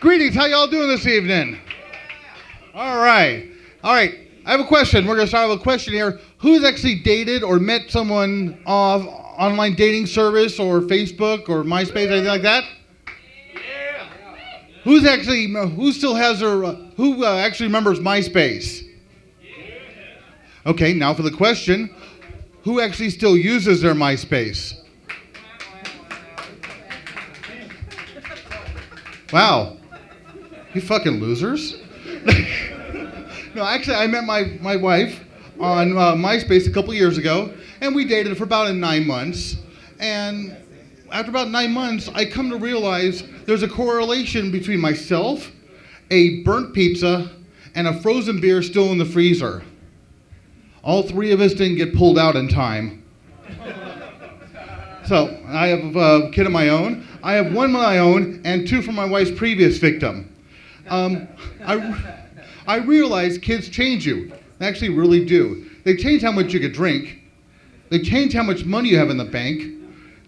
Greetings, how y'all doing this evening? All right. I have a question. We're going to start with a question here. Who's actually dated or met someone off online dating service or Facebook or MySpace, anything like that? Yeah. Who still has who actually remembers MySpace? Okay, now for the question. Who actually still uses their MySpace? Wow. You fucking losers. No, actually, I met my wife on MySpace a couple years ago, and we dated for about 9 months. And after about 9 months, I come to realize there's a correlation between myself, a burnt pizza, and a frozen beer still in the freezer. All three of us didn't get pulled out in time. So I have a kid of my own. I have one of my own and two from my wife's previous victim. I realize kids change you. They actually really do. They change how much you can drink. They change how much money you have in the bank.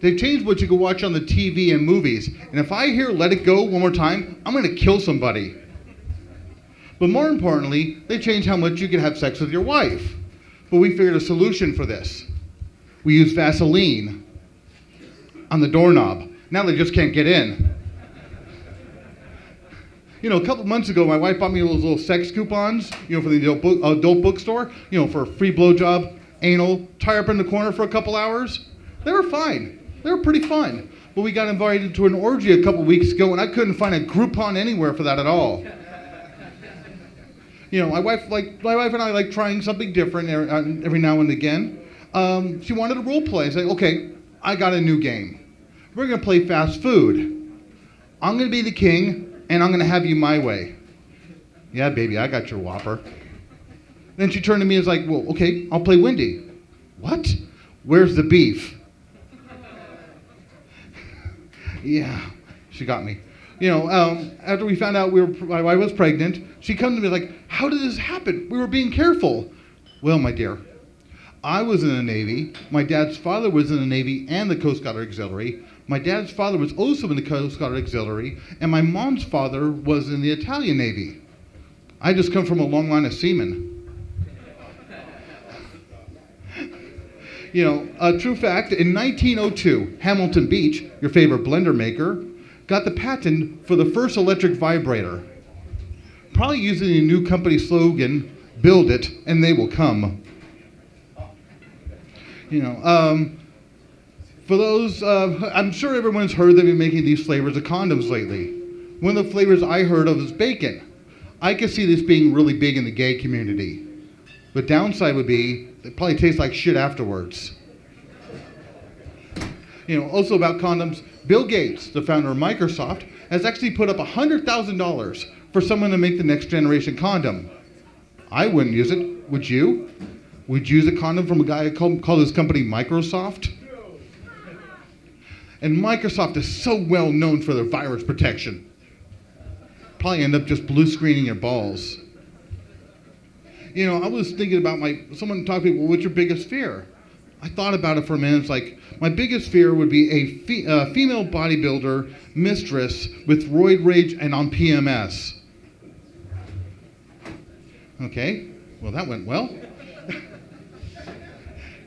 They change what you can watch on the TV and movies. And if I hear "Let It Go" one more time, I'm going to kill somebody. But more importantly, they change how much you can have sex with your wife. But we figured a solution for this. We use Vaseline on the doorknob. Now they just can't get in. You know, a couple months ago, my wife bought me those little sex coupons, for the adult bookstore, for a free blowjob, anal, tie up in the corner for a couple hours. They were fine. They were pretty fun. But we got invited to an orgy a couple weeks ago, and I couldn't find a Groupon anywhere for that at all. My wife and I like trying something different every now and again. She wanted a role play. I said, okay, I got a new game. We're going to play fast food. I'm going to be the king, and I'm going to have you my way. Yeah, baby, I got your Whopper. Then she turned to me and was like, well, okay, I'll play Wendy. What? Where's the beef? Yeah, she got me. After we found out my wife was pregnant, she come to me like, how did this happen? We were being careful. Well, my dear, I was in the Navy. My dad's father was in the Navy and the Coast Guard Auxiliary. My dad's father was also in the Coast Guard Auxiliary, and my mom's father was in the Italian Navy. I just come from a long line of seamen. A true fact, in 1902, Hamilton Beach, your favorite blender maker, got the patent for the first electric vibrator. Probably using the new company slogan, build it and they will come. For those, I'm sure everyone's heard they've been making these flavors of condoms lately. One of the flavors I heard of is bacon. I could see this being really big in the gay community. The downside would be, they probably taste like shit afterwards. Also about condoms, Bill Gates, the founder of Microsoft, has actually put up $100,000 for someone to make the next generation condom. I wouldn't use it. Would you? Would you use a condom from a guy who called his company Microsoft? And Microsoft is so well known for their virus protection. Probably end up just blue screening your balls. I was thinking about someone talked to me, well, what's your biggest fear? I thought about it for a minute. It's like, my biggest fear would be a female bodybuilder mistress with roid rage and on PMS. Okay, well, that went well.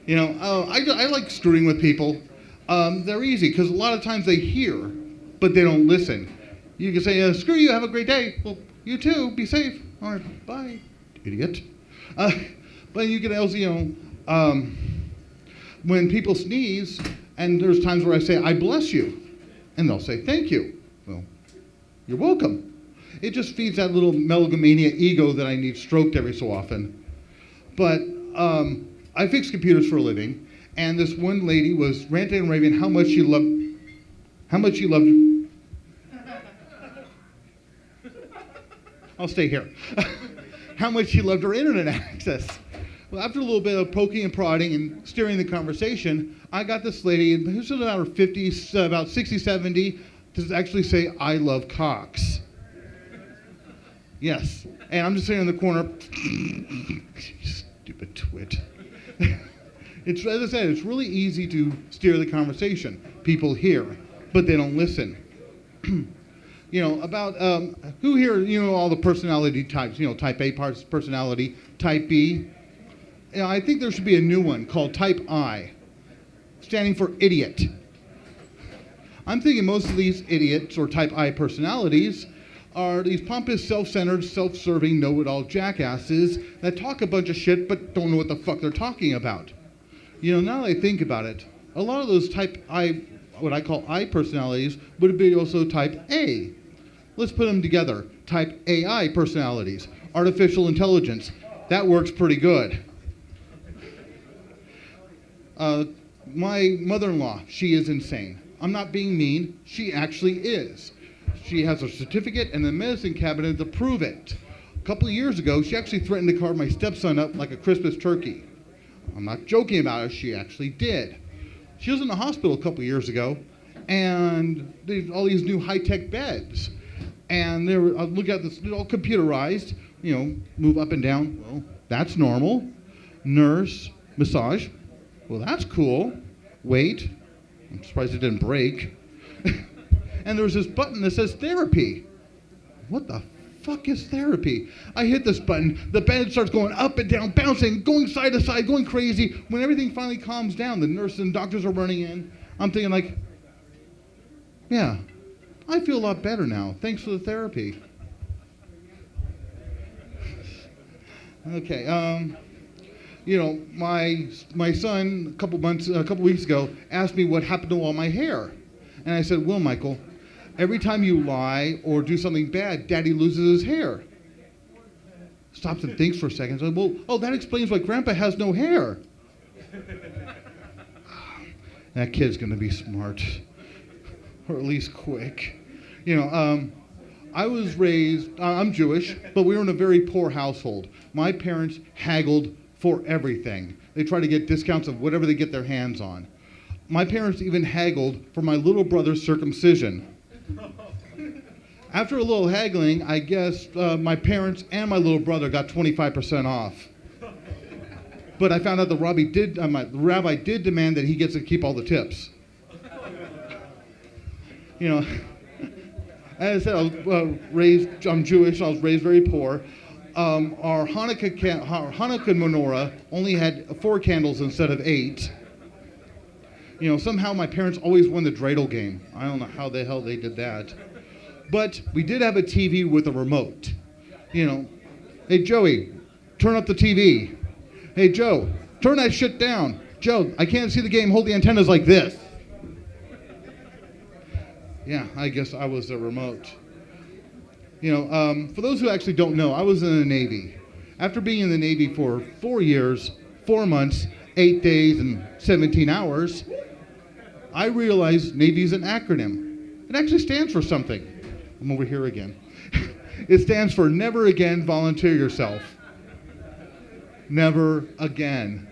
I like screwing with people. They're easy, because a lot of times they hear, but they don't listen. You can say, screw you, have a great day. Well, you too, be safe. All right, bye, idiot. But you can also, when people sneeze, and there's times where I say, I bless you, and they'll say, thank you. Well, you're welcome. It just feeds that little megalomania ego that I need stroked every so often. But I fix computers for a living, and this one lady was ranting and raving how much she loved I'll stay here. How much she loved her internet access. Well, after a little bit of poking and prodding and steering the conversation, I got this lady, who's in her 50s, about 60, 70, to actually say, I love cocks. Yes. And I'm just sitting in the corner, stupid twit. As I said, it's really easy to steer the conversation. People hear, but they don't listen. About who here, all the personality types, type A parts personality, type B. I think there should be a new one called type I, standing for idiot. I'm thinking most of these idiots or type I personalities are these pompous, self-centered, self-serving, know-it-all jackasses that talk a bunch of shit but don't know what the fuck they're talking about. Now that I think about it, a lot of those type I, what I call I personalities, would be also type A. Let's put them together. Type AI personalities, artificial intelligence. That works pretty good. My mother-in-law, she is insane. I'm not being mean, she actually is. She has a certificate and the medicine cabinet to prove it. A couple of years ago, she actually threatened to carve my stepson up like a Christmas turkey. I'm not joking about it, she actually did. She was in the hospital a couple of years ago, and there's all these new high-tech beds. And they were, look at this, all computerized, move up and down. Well, that's normal. Nurse, massage. Well, that's cool. Wait. I'm surprised it didn't break. And there was this button that says therapy. What the fuck is therapy? I hit this button. The bed starts going up and down, bouncing, going side to side, going crazy. When everything finally calms down, the nurses and doctors are running in. I'm thinking like, yeah, I feel a lot better now. Thanks for the therapy. Okay. My son a couple weeks ago asked me what happened to all my hair, and I said, "Well, Michael, every time you lie or do something bad, Daddy loses his hair." Stops and thinks for a second. Said, "Well, that explains why Grandpa has no hair." That kid's gonna be smart, or at least quick. I was raised, I'm Jewish, but we were in a very poor household. My parents haggled for everything. They tried to get discounts of whatever they get their hands on. My parents even haggled for my little brother's circumcision. After a little haggling, I guess my parents and my little brother got 25% off. But I found out the rabbi did demand that he gets to keep all the tips. As I said, I'm Jewish, I was raised very poor. Our Hanukkah menorah only had 4 candles instead of 8. Somehow my parents always won the dreidel game. I don't know how the hell they did that. But we did have a TV with a remote. Hey, Joey, turn up the TV. Hey, Joe, turn that shit down. Joe, I can't see the game. Hold the antennas like this. Yeah, I guess I was the remote. For those who actually don't know, I was in the Navy. After being in the Navy for 4 years, 4 months, 8 days, and 17 hours, I realized Navy is an acronym. It actually stands for something. I'm over here again. It stands for Never Again Volunteer Yourself. Never again.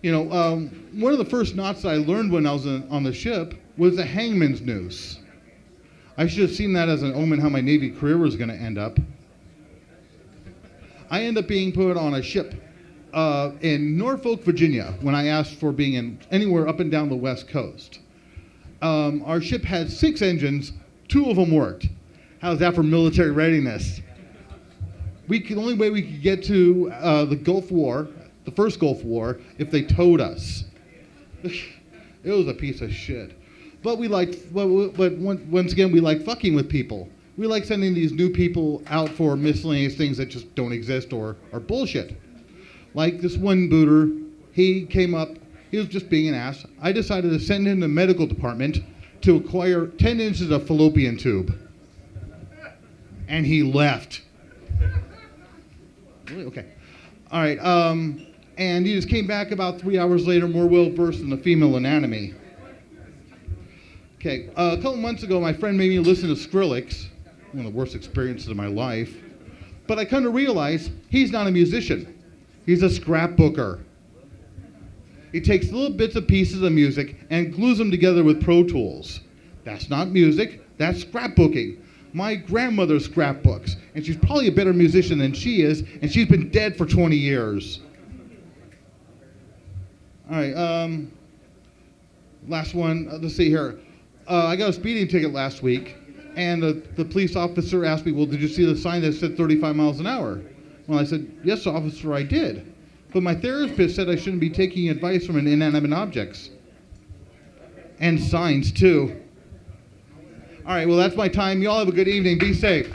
One of the first knots I learned when I was on the ship was the hangman's noose. I should have seen that as an omen how my Navy career was going to end up. I ended up being put on a ship in Norfolk, Virginia, when I asked for being in anywhere up and down the West Coast. Our ship had 6 engines, 2 of them worked. How's that for military readiness? The only way we could get to the Gulf War, the first Gulf War, if they towed us. It was a piece of shit. But once again, we like fucking with people. We like sending these new people out for miscellaneous things that just don't exist or are bullshit. Like this one booter, he came up, he was just being an ass. I decided to send him to the medical department to acquire 10 inches of fallopian tube. And he left. Really? Okay. All right. And he just came back about 3 hours later, more well-versed in the female anatomy. Okay. A couple months ago, my friend made me listen to Skrillex, one of the worst experiences of my life. But I come to realize he's not a musician. He's a scrapbooker. He takes little bits and pieces of music and glues them together with Pro Tools. That's not music, that's scrapbooking. My grandmother scrapbooks, and she's probably a better musician than she is, and she's been dead for 20 years. All right, last one, let's see here. I got a speeding ticket last week. And the police officer asked me, well, did you see the sign that said 35 miles an hour? Well, I said, yes, officer, I did. But my therapist said I shouldn't be taking advice from inanimate objects. And signs, too. All right, well, that's my time. You all have a good evening. Be safe.